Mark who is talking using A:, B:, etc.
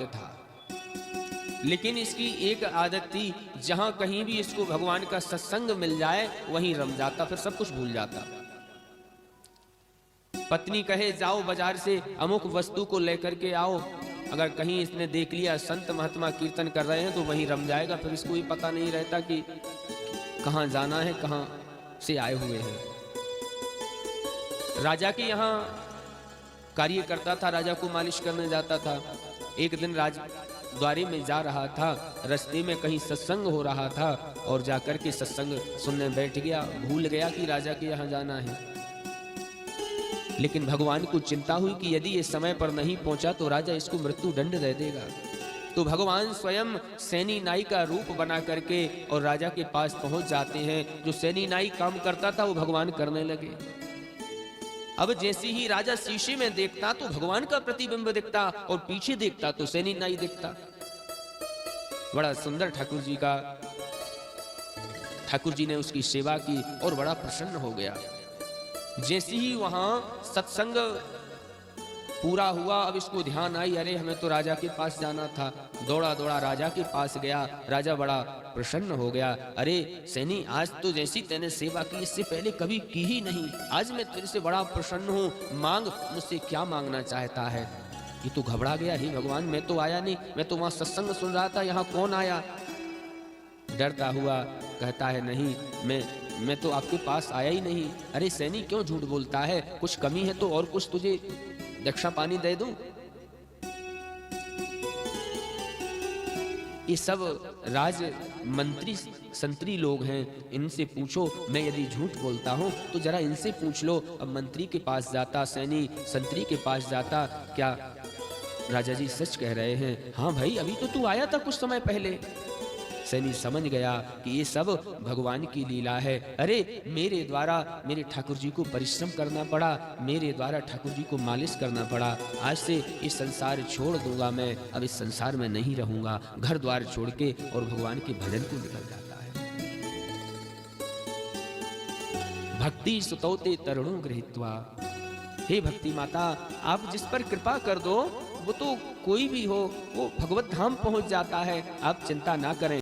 A: था, लेकिन इसकी एक आदत थी, जहां कहीं भी इसको भगवान का सत्संग मिल जाए वहीं रम जाता, फिर सब कुछ भूल जाता। पत्नी कहे जाओ बाजार से अमुक वस्तु को लेकर के आओ, अगर कहीं इसने देख लिया संत महात्मा कीर्तन कर रहे हैं तो वहीं रम जाएगा, फिर इसको भी पता नहीं रहता कि कहां जाना है, कहां से आए हुए हैं। राजा के यहां कार्य करता था, राजा को मालिश करने जाता था। एक दिन राजद्वारे में जा रहा था, रास्ते में कहीं सत्संग हो रहा था और जाकर के सत्संग सुनने बैठ गया, भूल गया कि राजा के यहाँ जाना है। लेकिन भगवान को चिंता हुई कि यदि ये समय पर नहीं पहुंचा तो राजा इसको मृत्यु दंड दे देगा। तो भगवान स्वयं सैनी नाई का रूप बना करके और राजा के पास पहुंच जाते हैं। जो सैनी नाई काम करता था वो भगवान करने लगे। अब जैसे ही राजा शीशे में देखता तो भगवान का प्रतिबिंब दिखता और पीछे देखता तो सैनी नाई दिखता। बड़ा सुंदर ठाकुर जी ने उसकी सेवा की और बड़ा प्रसन्न हो गया। जैसे ही वहां सत्संग पूरा हुआ, अब इसको ध्यान आई, अरे हमें तो राजा के पास जाना था। दौड़ा दौड़ा राजा के पास गया। राजा बड़ा प्रसन्न हो गया। अरे सैनी, आज तो जैसी तेने सेवा की इससे पहले कभी की ही नहीं, आज मैं तेरे से बड़ा प्रसन्न हूँ, मांग, मुझसे क्या मांगना चाहता है। ये तो घबरा गया, हे भगवान मैं तो आया नहीं, मैं तो वहां सत्संग सुन रहा था, यहाँ कौन आया। डरता हुआ कहता है नहीं, मैं तो आपके पास आया ही नहीं। अरे सैनी क्यों झूठ बोलता है, कुछ कमी है तो और कुछ तुझे दक्षा पानी दे दूं। ये सब राज मंत्री संतरी लोग हैं, इनसे पूछो, मैं यदि झूठ बोलता हूं तो जरा इनसे पूछ लो। अब मंत्री के पास जाता, सैनी संतरी के पास जाता, क्या राजा जी सच कह रहे हैं? हाँ भाई, अभी तो तू आया था कुछ समय पहले। सैनी समझ गया कि ये सब भगवान की लीला है। अरे मेरे द्वारा मेरे ठाकुर जी को परिश्रम करना पड़ा, मेरे द्वारा ठाकुर जी को मालिश करना पड़ा। आज से इस संसार छोड़ दूंगा, मैं अब इस संसार में नहीं रहूंगा। घर द्वार छोड़ के और भगवान के भजन को निकल जाता है। भक्ति सुतौते तरुणों गृहीत्वा। हे भक्ति माता, आप जिस पर कृपा कर दो वो तो कोई भी हो वो भगवत धाम पहुंच जाता है, आप चिंता ना करें।